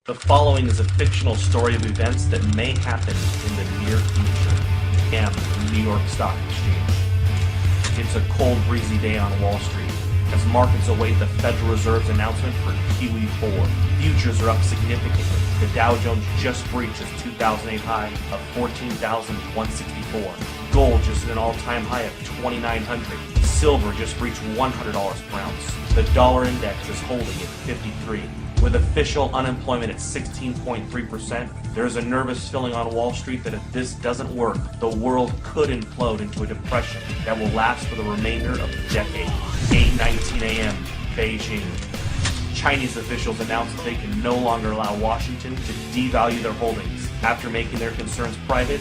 The following is a fictional story of events that may happen in the near future. New York Stock Exchange. It's a cold, breezy day on Wall Street as markets await the Federal Reserve's announcement for QE4. Futures are up significantly. The Dow Jones just breached its 2008 high of 14,164. Gold just hit an all-time high of 2,900. Silver just breached $100 per ounce. The dollar index is holding at 53. With official unemployment at 16.3%, there is a nervous feeling on Wall Street that if this doesn't work, the world could implode into a depression that will last for the remainder of the decade. 8:19 a.m., Beijing. Chinese officials announced that they can no longer allow Washington to devalue their holdings. After making their concerns private,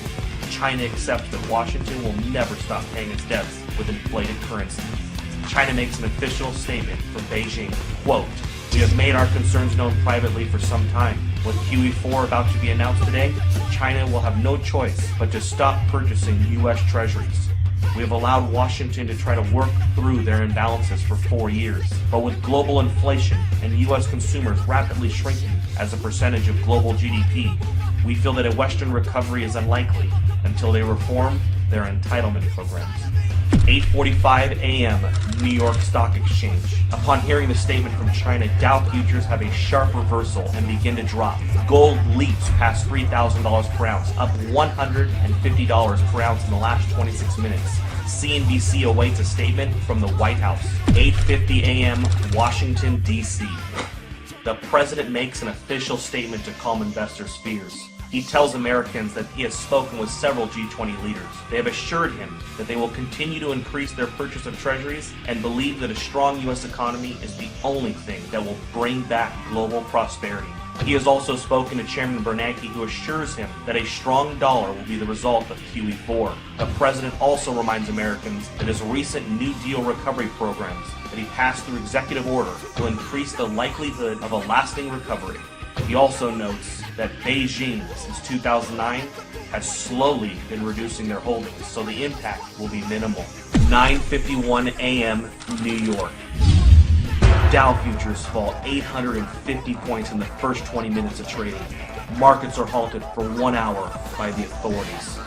China accepts that Washington will never stop paying its debts with inflated currency. China makes an official statement from Beijing, quote, "We have made our concerns known privately for some time. With QE4 about to be announced today, China will have no choice but to stop purchasing U.S. treasuries. We have allowed Washington to try to work through their imbalances for 4 years. But with global inflation and U.S. consumers rapidly shrinking as a percentage of global GDP, we feel that a Western recovery is unlikely until they reform their entitlement programs." 8:45 a.m. New York Stock Exchange. Upon hearing the statement from China, Dow futures have a sharp reversal and begin to drop. Gold leaps past $3,000 per ounce, up $150 per ounce in the last 26 minutes. CNBC awaits a statement from the White House. 8:50 a.m. Washington, D.C. The president makes an official statement to calm investors' fears. He tells Americans that he has spoken with several G20 leaders. They have assured him that they will continue to increase their purchase of treasuries and believe that a strong U.S. economy is the only thing that will bring back global prosperity. He has also spoken to Chairman Bernanke, who assures him that a strong dollar will be the result of QE4. The president also reminds Americans that his recent New Deal recovery programs that he passed through executive order will increase the likelihood of a lasting recovery. He also notes that Beijing, since 2009, has slowly been reducing their holdings, so the impact will be minimal. 9:51 a.m. New York. Dow futures fall 850 points in the first 20 minutes of trading. Markets are halted for 1 hour by the authorities.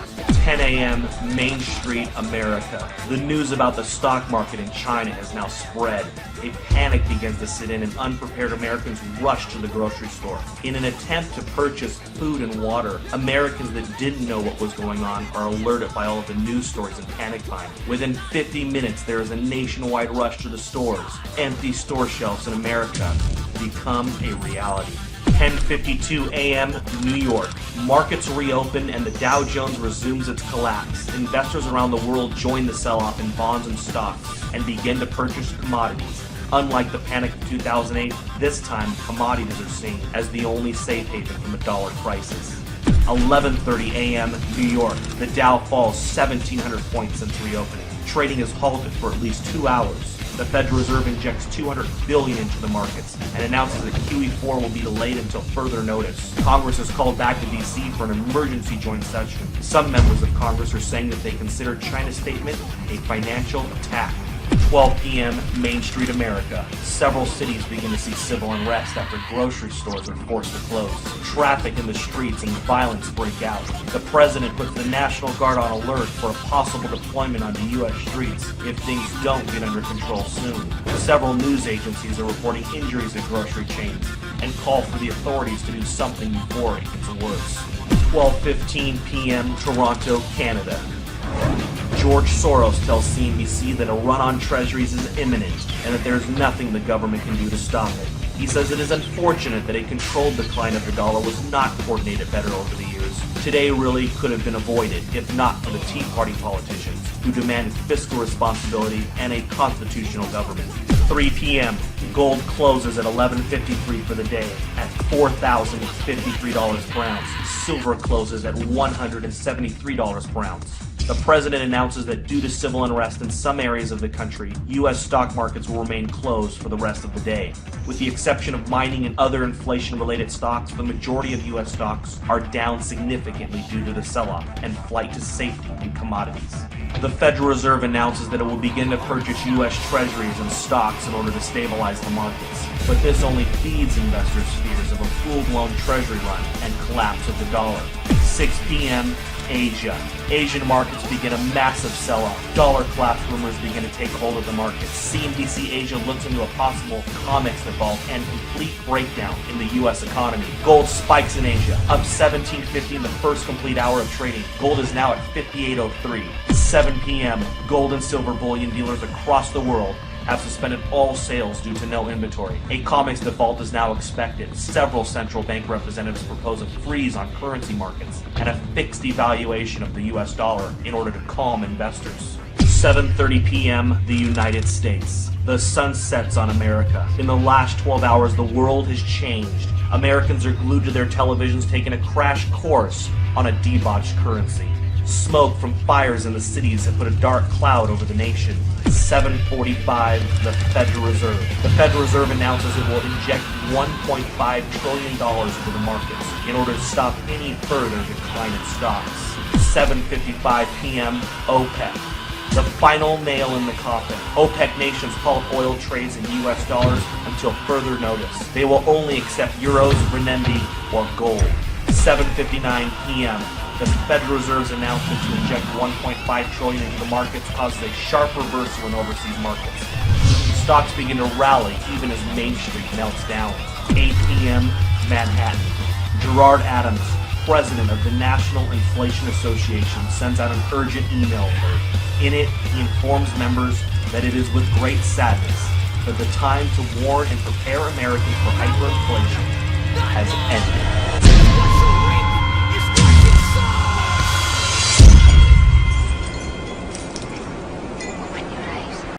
10 a.m. Main Street, America. The news about the stock market in China has now spread. A panic begins to sit in and unprepared Americans rush to the grocery store. In an attempt to purchase food and water, Americans that didn't know what was going on are alerted by all of the news stories and panic buying. Within 50 minutes, there is a nationwide rush to the stores. Empty store shelves in America become a reality. 10:52 a.m. New York. Markets reopen and the Dow Jones resumes its collapse. Investors around the world join the sell-off in bonds and stocks and begin to purchase commodities. Unlike the panic of 2008, this time commodities are seen as the only safe haven from a dollar crisis. 11:30 a.m. New York. The Dow falls 1,700 points since reopening. Trading is halted for at least 2 hours. The Federal Reserve injects $200 billion into the markets and announces that QE4 will be delayed until further notice. Congress is called back to D.C. for an emergency joint session. Some members of Congress are saying that they consider China's statement a financial attack. 12 p.m. Main Street, America. Several cities begin to see civil unrest after grocery stores are forced to close. Traffic in the streets and violence break out. The president puts the National Guard on alert for a possible deployment onto U.S. streets if things don't get under control soon. Several news agencies are reporting injuries at grocery chains and call for the authorities to do something before it gets worse. 12:15 p.m. Toronto, Canada. George Soros tells CNBC that a run on treasuries is imminent and that there is nothing the government can do to stop it. He says it is unfortunate that a controlled decline of the dollar was not coordinated better over the years. Today really could have been avoided if not for the Tea Party politicians who demanded fiscal responsibility and a constitutional government. 3 p.m. Gold closes at $11.53 for the day at $4,053 per ounce. Silver closes at $173 per ounce. The president announces that due to civil unrest in some areas of the country, U.S. stock markets will remain closed for the rest of the day. With the exception of mining and other inflation-related stocks, the majority of U.S. stocks are down significantly due to the sell-off and flight to safety in commodities. The Federal Reserve announces that it will begin to purchase U.S. treasuries and stocks in order to stabilize the markets. But this only feeds investors' fears of a full-blown treasury run and collapse of the dollar. 6 p.m. Asia. Asian markets begin a massive sell-off. Dollar collapse rumors begin to take hold of the markets. CNBC Asia looks into a possible COMEX default and complete breakdown in the U.S. economy. Gold spikes in Asia, up 17.50 in the first complete hour of trading. Gold is now at 58.03. 7 p.m. Gold and silver bullion dealers across the world have suspended all sales due to no inventory. A COMEX default is now expected. Several central bank representatives propose a freeze on currency markets and a fixed evaluation of the US dollar in order to calm investors. 7:30 p.m. the United States. The sun sets on America. In the last 12 hours, the world has changed. Americans are glued to their televisions, taking a crash course on a debauched currency. Smoke from fires in the cities have put a dark cloud over the nation. 7:45, the Federal Reserve. The Federal Reserve announces it will inject $1.5 trillion into the markets in order to stop any further decline in stocks. 7:55 p.m., OPEC. The final nail in the coffin. OPEC nations halt oil trades in U.S. dollars until further notice. They will only accept euros, renminbi, or gold. 7:59 p.m. The Federal Reserve's announcement to inject $1.5 trillion into the markets causes a sharp reversal in overseas markets. Stocks begin to rally even as Main Street melts down. 8 p.m. Manhattan. Gerard Adams, president of the National Inflation Association, sends out an urgent email alert. In it, he informs members that it is with great sadness that the time to warn and prepare Americans for hyperinflation has ended.